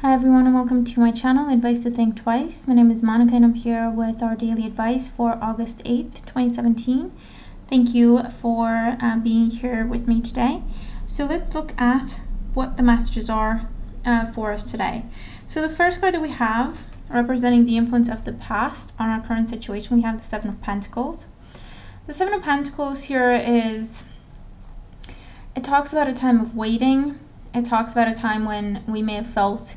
Hi everyone and welcome to my channel, Advice to Think Twice. My name is Monica and I'm here with our daily advice for August 8th, 2017. Thank you for being here with me today. So let's look at what the messages are for us today. So the first card that we have, representing the influence of the past on our current situation, we have the Seven of Pentacles. The Seven of Pentacles here it talks about a time of waiting. It talks about a time when we may have felt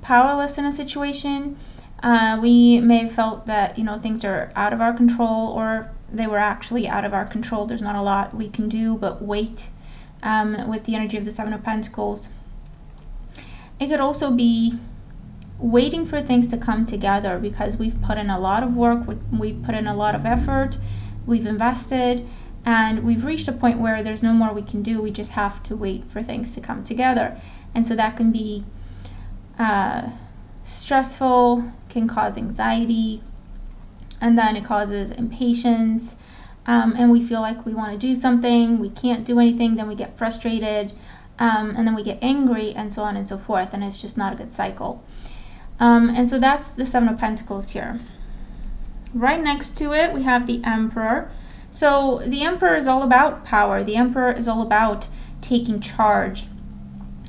powerless in a situation. We may have felt that things are out of our control, or they were actually out of our control. There's not a lot we can do but wait. With the energy of the Seven of Pentacles, it could also be waiting for things to come together because we've put in a lot of work, we've put in a lot of effort, we've invested, and we've reached a point where there's no more we can do. We just have to wait for things to come together. And so that can be stressful, can cause anxiety, and then it causes impatience, and we feel like we want to do something, we can't do anything, then we get frustrated, and then we get angry, and so on and so forth, and it's just not a good cycle. And so that's the Seven of Pentacles here. Right next to it we have the Emperor. So the Emperor is all about power. The Emperor is all about taking charge.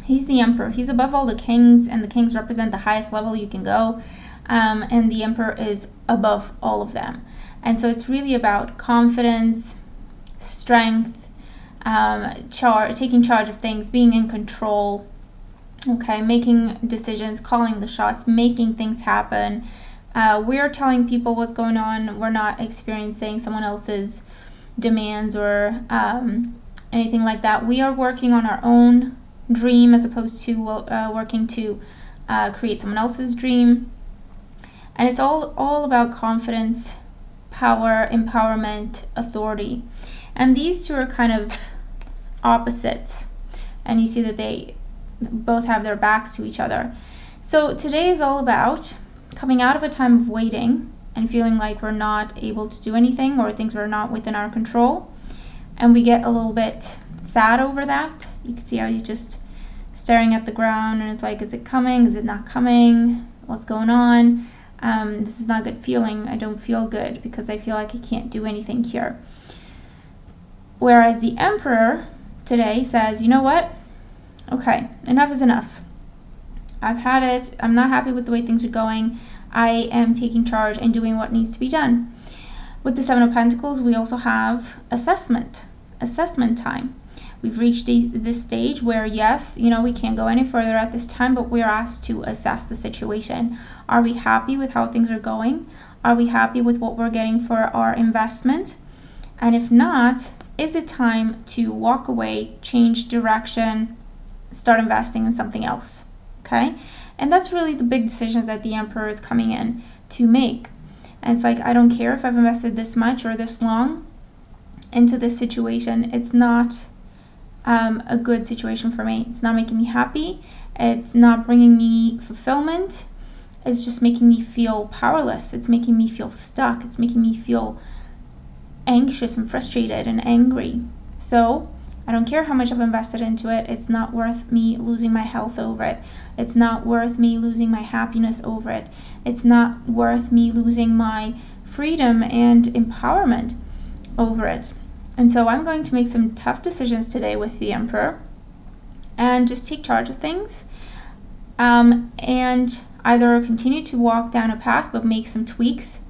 He's the Emperor. He's above all the kings, and the kings represent the highest level you can go, and the Emperor is above all of them. And so it's really about confidence, strength, taking charge of things, being in control, okay, making decisions, calling the shots, making things happen. We're telling people what's going on. We're not experiencing someone else's demands or anything like that. We are working on our own dream as opposed to working to create someone else's dream. And it's all about confidence, power, empowerment, authority. And these two are kind of opposites, and you see that they both have their backs to each other. So today is all about coming out of a time of waiting and feeling like we're not able to do anything, or things are not within our control, and we get a little bit sad over that. You can see how he's just staring at the ground and it's like, is it coming, is it not coming, what's going on? This is not a good feeling. I don't feel good because I feel like I can't do anything here. Whereas the Emperor today says, you know what, okay, enough is enough. I've had it. I'm not happy with the way things are going. I am taking charge and doing what needs to be done. With the Seven of Pentacles, we also have assessment time. We've reached this stage where, yes, we can't go any further at this time, but we're asked to assess the situation. Are we happy with how things are going? Are we happy with what we're getting for our investment? And if not, is it time to walk away, change direction, start investing in something else? Okay? And that's really the big decisions that the Emperor is coming in to make. And it's like, I don't care if I've invested this much or this long into this situation. It's not a good situation for me. It's not making me happy. It's not bringing me fulfillment. It's just making me feel powerless. It's making me feel stuck. It's making me feel anxious and frustrated and angry. So I don't care how much I've invested into it. It's not worth me losing my health over it. It's not worth me losing my happiness over it. It's not worth me losing my freedom and empowerment over it. And so I'm going to make some tough decisions today with the Emperor and just take charge of things, and either continue to walk down a path but make some tweaks.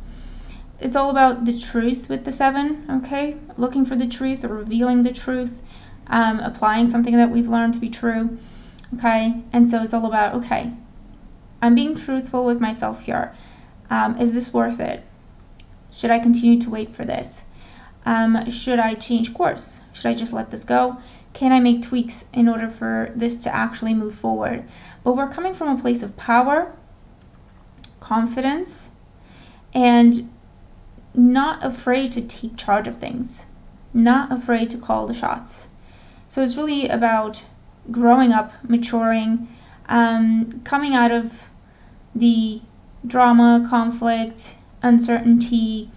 It's all about the truth with the Seven, okay? Looking for the truth or revealing the truth, applying something that we've learned to be true, okay? And so it's all about, okay, I'm being truthful with myself here. Is this worth it? Should I continue to wait for this? Should I change course? Should I just let this go? Can I make tweaks in order for this to actually move forward? But we're coming from a place of power, confidence, and not afraid to take charge of things, not afraid to call the shots. So it's really about growing up, maturing, coming out of the drama, conflict, uncertainty,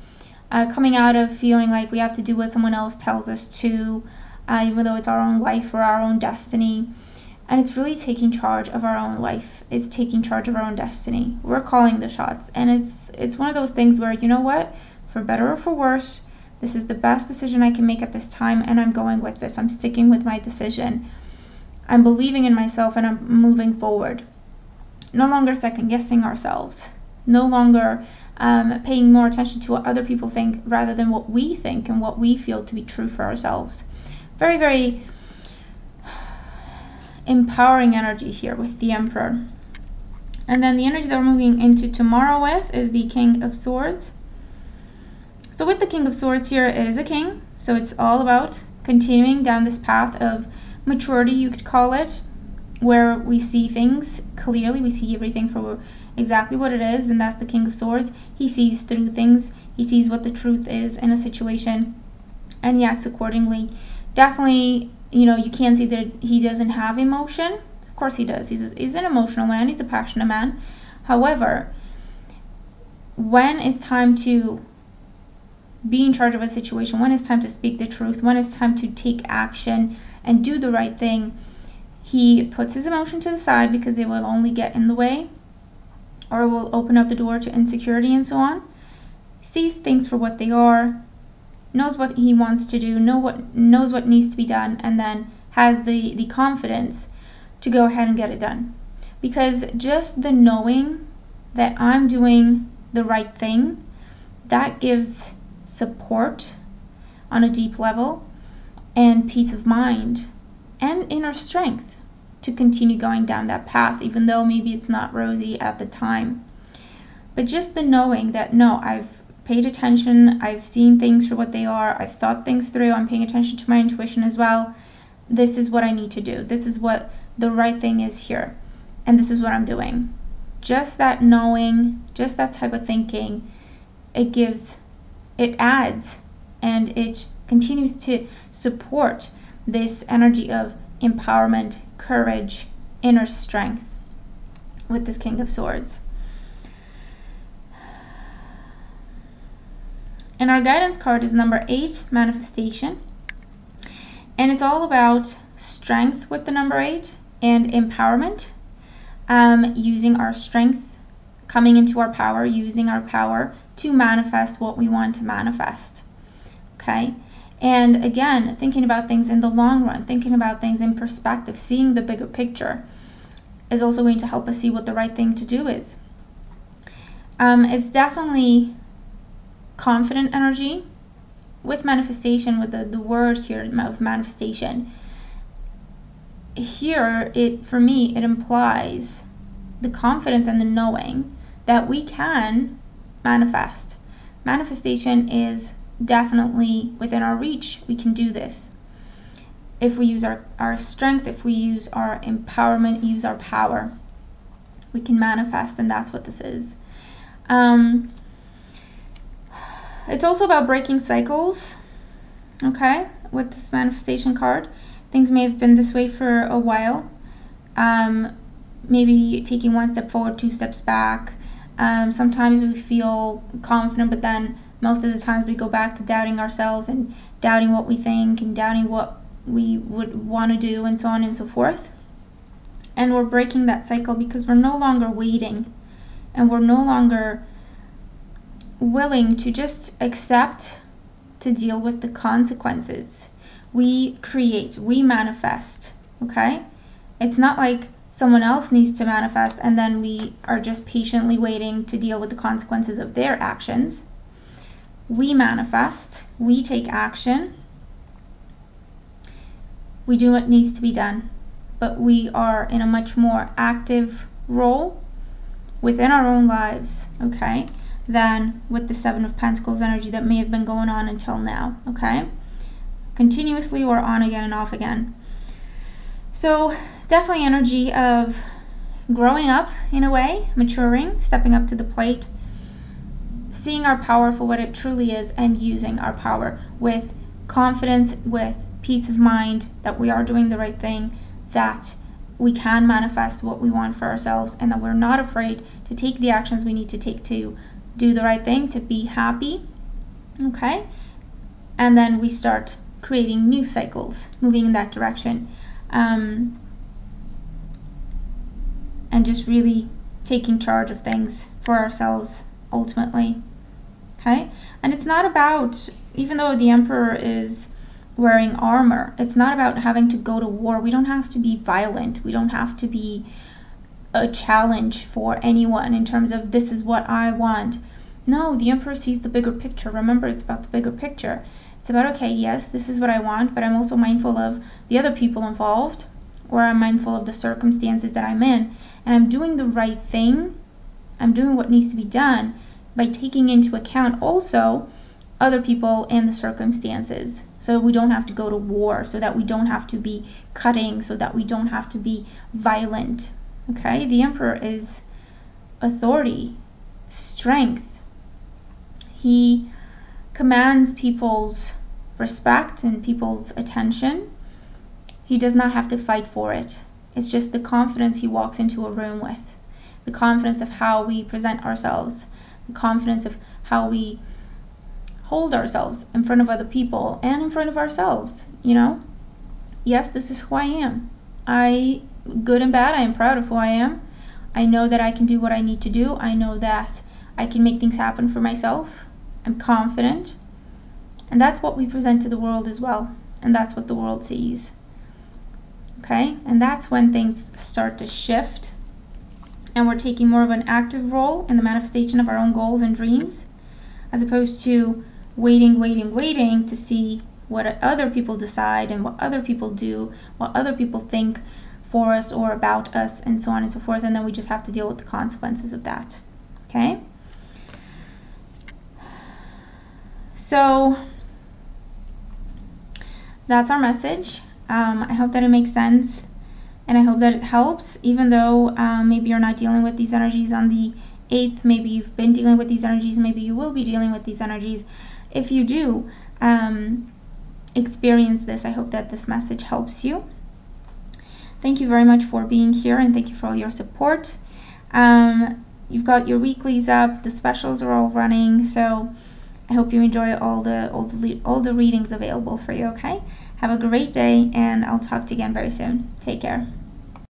coming out of feeling like we have to do what someone else tells us to, even though it's our own life or our own destiny, And it's really taking charge of our own life. It's taking charge of our own destiny. We're calling the shots. And it's one of those things where, you know what? For better or for worse, this is the best decision I can make at this time, and I'm going with this. I'm sticking with my decision. I'm believing in myself, and I'm moving forward. No longer second guessing ourselves. No longer paying more attention to what other people think rather than what we think and what we feel to be true for ourselves. Very, very empowering energy here with the Emperor. And then the energy that we're moving into tomorrow with is the King of Swords. So with the King of Swords here, it is a king. So it's all about continuing down this path of maturity, you could call it, where we see things clearly. We see everything for exactly what it is, and that's the King of Swords. He sees through things. He sees what the truth is in a situation, and he acts accordingly. Definitely, you can't say that he doesn't have emotion. Of course he does. He's an emotional man. He's a passionate man. However, when it's time to be in charge of a situation, when it's time to speak the truth, when it's time to take action and do the right thing, he puts his emotion to the side because it will only get in the way or will open up the door to insecurity and so on. Sees things for what they are, knows what he wants to do, knows what needs to be done, and then has the confidence to go ahead and get it done. Because just the knowing that I'm doing the right thing, that gives support on a deep level and peace of mind and inner strength to continue going down that path, even though maybe it's not rosy at the time. But just the knowing that, no, I've paid attention, I've seen things for what they are, I've thought things through, I'm paying attention to my intuition as well. This is what I need to do. This is what the right thing is here. And this is what I'm doing. Just that knowing, just that type of thinking, it adds and it continues to support this energy of empowerment, courage, inner strength with this King of Swords. And our guidance card is number 8, Manifestation. And it's all about strength with the number 8 and empowerment, using our strength, coming into our power, using our power to manifest what we want to manifest. Okay? And again, thinking about things in the long run, thinking about things in perspective, seeing the bigger picture is also going to help us see what the right thing to do is. It's definitely confident energy with manifestation, with the word here of manifestation. Here, for me, it implies the confidence and the knowing that we can manifest. Manifestation is definitely within our reach. We can do this. If we use our strength, if we use our empowerment, use our power, we can manifest, and that's what this is. It's also about breaking cycles, okay, with this manifestation card. Things may have been this way for a while. Maybe taking one step forward, 2 steps back. Sometimes we feel confident, but then most of the times we go back to doubting ourselves and doubting what we think and doubting what we would want to do and so on and so forth. And we're breaking that cycle because we're no longer waiting and we're no longer willing to just accept to deal with the consequences. We create, we manifest, okay? It's not like someone else needs to manifest and then we are just patiently waiting to deal with the consequences of their actions. We manifest, we take action, we do what needs to be done, but we are in a much more active role within our own lives, okay, than with the 7 of Pentacles energy that may have been going on until now, okay? Continuously or on again and off again. So definitely energy of growing up in a way, maturing, stepping up to the plate, seeing our power for what it truly is and using our power with confidence, with peace of mind that we are doing the right thing, that we can manifest what we want for ourselves, and that we're not afraid to take the actions we need to take to do the right thing, to be happy, okay? And then we start creating new cycles, moving in that direction. and just really taking charge of things for ourselves ultimately. Okay? And it's not about, even though the Emperor is wearing armor, it's not about having to go to war. We don't have to be violent. We don't have to be a challenge for anyone in terms of this is what I want. No, the Emperor sees the bigger picture. Remember, it's about the bigger picture. It's about, okay, yes, this is what I want, but I'm also mindful of the other people involved, or I'm mindful of the circumstances that I'm in, and I'm doing the right thing. I'm doing what needs to be done by taking into account also other people and the circumstances, so we don't have to go to war, so that we don't have to be cutting, so that we don't have to be violent. Okay, the Emperor is authority, strength. He commands people's respect and people's attention. He does not have to fight for it. It's just the confidence he walks into a room with, the confidence of how we present ourselves, the confidence of how we hold ourselves in front of other people and in front of ourselves. You know, yes, this is who I am. Good and bad, I am proud of who I am. I know that I can do what I need to do. I know that I can make things happen for myself. I'm confident. And that's what we present to the world as well. And that's what the world sees. Okay? And that's when things start to shift. And we're taking more of an active role in the manifestation of our own goals and dreams, as opposed to waiting to see what other people decide and what other people do, what other people think for us or about us, and so on and so forth, and then we just have to deal with the consequences of that. Okay? So that's our message. I hope that it makes sense, and I hope that it helps, even though maybe you're not dealing with these energies on the 8th, maybe you've been dealing with these energies, maybe you will be dealing with these energies. If you do experience this, I hope that this message helps you. Thank you very much for being here, and thank you for all your support. You've got your weeklies up, the specials are all running, so I hope you enjoy all the readings available for you. Okay, have a great day, and I'll talk to you again very soon. Take care.